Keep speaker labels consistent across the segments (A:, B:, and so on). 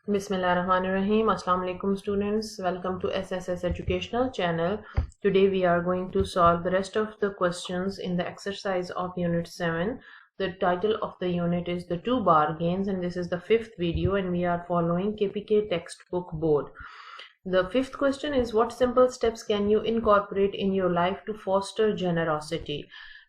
A: Bismillahirrahmanirrahim. Assalamu alaikum students. Welcome to SSS Educational Channel. Today we are going to solve the rest of the questions in the exercise of Unit 7. The title of the unit is The Two Bargains, and this is the fifth video, and we are following KPK textbook board. The fifth question is, what simple steps can you incorporate in your life to foster generosity?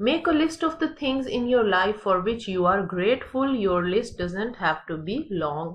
A: Make a list of the things in your life for which you are grateful. Your list doesn't have to be long.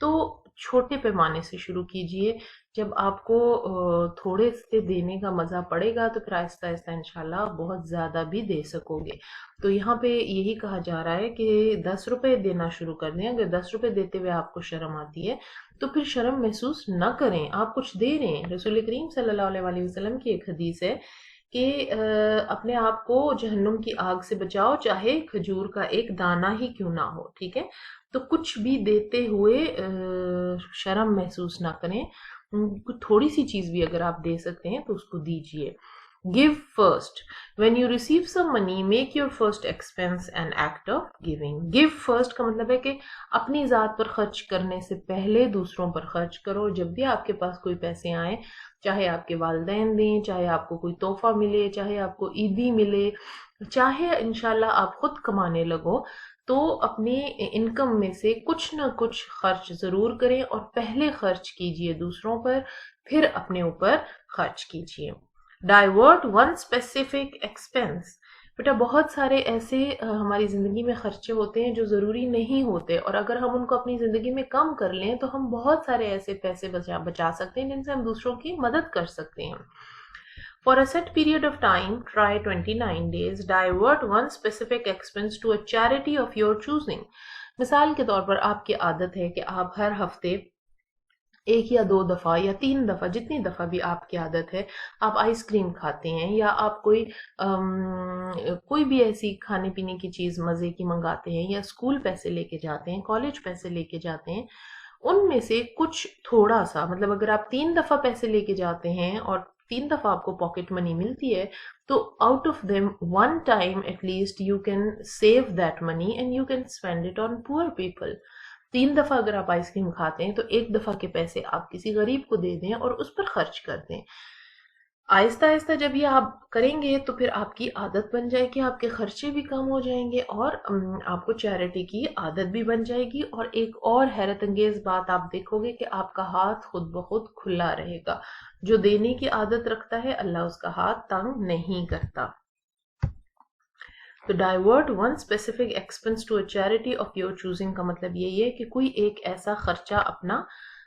A: تو چھوٹے پیمانے سے شروع کیجئے. جب آپ کو تھوڑے سے دینے کا مزہ پڑے گا تو پھر آہستہ آہستہ انشاءاللہ بہت زیادہ بھی دے سکو گے. تو یہاں پہ یہی کہا جا رہا ہے کہ 10 روپے دینا شروع کر دیں. اگر 10 روپے دیتے ہوئے آپ کو شرم آتی ہے تو پھر شرم محسوس نہ کریں, آپ کچھ دے رہے ہیں. رسول کریم صلی اللہ علیہ وسلم کی ایک حدیث ہے کہ اپنے آپ کو جہنم کی آگ سے بچاؤ, چاہے کھجور کا ایک دانہ ہی کیوں نہ ہو. ٹھیک ہے, تو کچھ بھی دیتے ہوئے شرم محسوس نہ کریں. تھوڑی سی چیز بھی اگر آپ دے سکتے ہیں تو اس کو دیجئے. Give first. When you receive some money, make your first expense an act of giving. Give first کا مطلب ہے کہ اپنی ذات پر خرچ کرنے سے پہلے دوسروں پر خرچ کرو. جب بھی آپ کے پاس کوئی پیسے آئیں, چاہے آپ کے والدین دیں, چاہے آپ کو کوئی تحفہ ملے, چاہے آپ کو عیدی ملے, چاہے انشاءاللہ آپ خود کمانے لگو, تو اپنے انکم میں سے کچھ نہ کچھ خرچ ضرور کریں اور پہلے خرچ کیجئے دوسروں پر, پھر اپنے اوپر خرچ کیجئے. Divert one specific expense. بیٹا بہت سارے ایسے ہماری زندگی میں خرچے ہوتے ہیں جو ضروری نہیں ہوتے, اور اگر ہم ان کو اپنی زندگی میں کم کر لیں تو ہم بہت سارے ایسے پیسے بچا سکتے ہیں جن سے ہم دوسروں کی مدد کر سکتے ہیں. For a set period of time, try 29 days, divert one specific expense to a charity of your choosing. مثال کے طور پر آپ کی عادت ہے کہ آپ ہر ہفتے ایک یا 2 دفعہ یا 3 دفعہ, جتنی دفعہ بھی آپ کی عادت ہے, آپ آئس کریم کھاتے ہیں یا آپ کوئی بھی ایسی کھانے پینے کی چیز مزے کی منگاتے ہیں, یا اسکول پیسے لے کے جاتے ہیں, کالج پیسے لے کے جاتے ہیں, ان میں سے کچھ تھوڑا سا, مطلب اگر آپ 3 دفعہ پیسے لے کے جاتے ہیں اور 3 دفعہ آپ کو پاکٹ منی ملتی ہے, تو out of them one time at least you can save that money and you can spend it on poor people. 3 دفعہ اگر آپ آئس کریم کھاتے ہیں تو 1 دفعہ کے پیسے آپ کسی غریب کو دے دیں اور اس پر خرچ کر دیں. آہستہ آہستہ جب یہ آپ کریں گے تو پھر آپ کی عادت بن جائے گی, آپ کے خرچے بھی کم ہو جائیں گے اور آپ کو چیریٹی کی عادت بھی بن جائے گی. اور ایک اور حیرت انگیز بات آپ دیکھو گے کہ آپ کا ہاتھ خود بخود کھلا رہے گا. جو دینے کی عادت رکھتا ہے اللہ اس کا ہاتھ تنگ نہیں کرتا. تو divert one specific expense to a charity of your choosing کا مطلب یہی ہے کہ کوئی ایک ایسا خرچہ اپنا,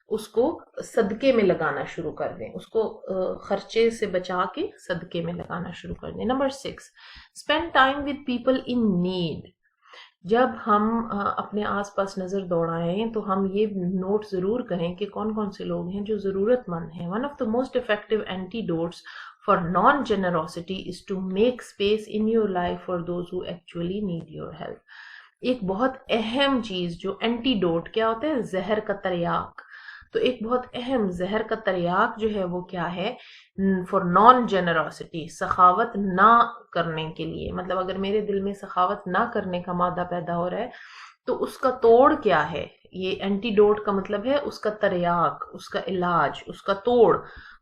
A: اس کو صدقے میں لگانا شروع کر دیں, اس کو خرچے سے بچا کے صدقے میں لگانا شروع کر دیں. Number 6, spend time with people in need. جب ہم اپنے آس پاس نظر دوڑائیں تو ہم یہ نوٹ ضرور کریں کہ کون کون سے لوگ ہیں جو ضرورت مند ہیں. One of the most effective antidotes for non-generosity is to make space in your life for those who actually need your help. ایک بہت اہم چیز جو اینٹیڈوٹ کیا ہوتا ہے, زہر کا تریاق. تو ایک بہت اہم زہر کا تریاق جو ہے وہ کیا ہے, for non-generosity, سخاوت نہ کرنے کے لیے. مطلب اگر میرے دل میں سخاوت نہ کرنے کا مادہ پیدا ہو رہا ہے تو اس کا توڑ کیا ہے, یہ اینٹیڈوٹ کا مطلب ہے اس کا تریاق, اس کا علاج, اس کا توڑ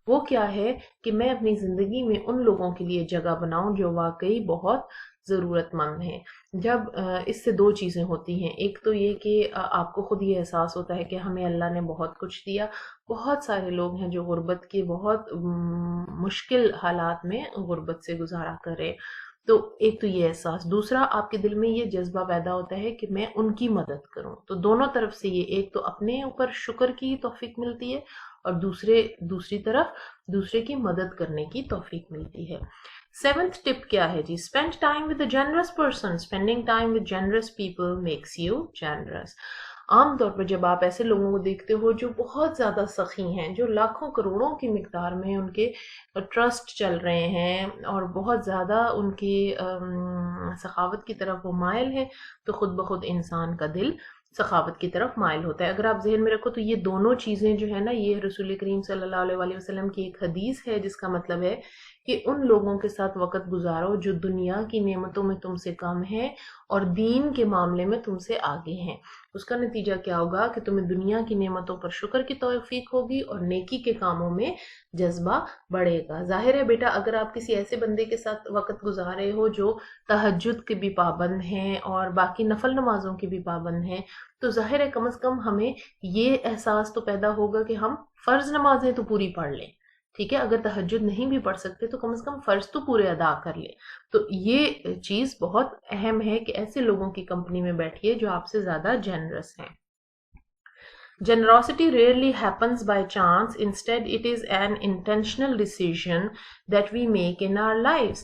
A: وہ کیا ہے کہ میں اپنی زندگی میں ان لوگوں کے لیے جگہ بناؤں جو واقعی بہت ضرورت مند ہیں. جب اس سے 2 چیزیں ہوتی ہیں, ایک تو یہ کہ آپ کو خود یہ احساس ہوتا ہے کہ ہمیں اللہ نے بہت کچھ دیا. بہت سارے لوگ ہیں جو غربت کے بہت مشکل حالات میں غربت سے گزارا کر رہے, تو ایک تو یہ احساس. دوسرا, آپ کے دل میں یہ جذبہ پیدا ہوتا ہے کہ میں ان کی مدد کروں. تو دونوں طرف سے یہ, ایک تو اپنے اوپر شکر کی توفیق ملتی ہے اور دوسری طرف دوسرے کی مدد کرنے کی توفیق ملتی ہے. 7th ٹپ کیا ہے جی, spend time with a generous person. Spending time with generous people makes you generous. عام طور پر جب آپ ایسے لوگوں کو دیکھتے ہو جو بہت زیادہ سخی ہیں, جو لاکھوں کروڑوں کی مقدار میں ان کے ٹرسٹ چل رہے ہیں اور بہت زیادہ ان کی سخاوت کی طرف وہ مائل ہیں, تو خود بخود انسان کا دل سخاوت کی طرف مائل ہوتا ہے. اگر آپ ذہن میں رکھو تو یہ دونوں چیزیں جو ہے نا, یہ رسول کریم صلی اللہ علیہ وسلم کی ایک حدیث ہے جس کا مطلب ہے کہ ان لوگوں کے ساتھ وقت گزارو جو دنیا کی نعمتوں میں تم سے کم ہیں اور دین کے معاملے میں تم سے آگے ہیں. اس کا نتیجہ کیا ہوگا کہ تمہیں دنیا کی نعمتوں پر شکر کی توفیق ہوگی اور نیکی کے کاموں میں جذبہ بڑھے گا. ظاہر ہے بیٹا, اگر آپ کسی ایسے بندے کے ساتھ وقت گزار رہے ہو جو تہجد کے بھی پابند ہیں اور باقی نفل نمازوں کے بھی پابند ہیں, تو ظاہر ہے کم از کم ہمیں یہ احساس تو پیدا ہوگا کہ ہم فرض نمازیں تو پوری پڑھ لیں. ٹھیک ہے, اگر تہجد نہیں بھی پڑھ سکتے تو کم از کم فرض تو پورے ادا کر لیں. تو یہ چیز بہت اہم ہے کہ ایسے لوگوں کی کمپنی میں بیٹھیے جو آپ سے زیادہ جنرس ہیں. Generosity rarely happens by chance. Instead, it is an intentional decision that we make in our lives.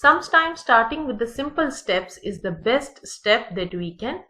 A: Sometimes starting with the simple steps is the best step that we can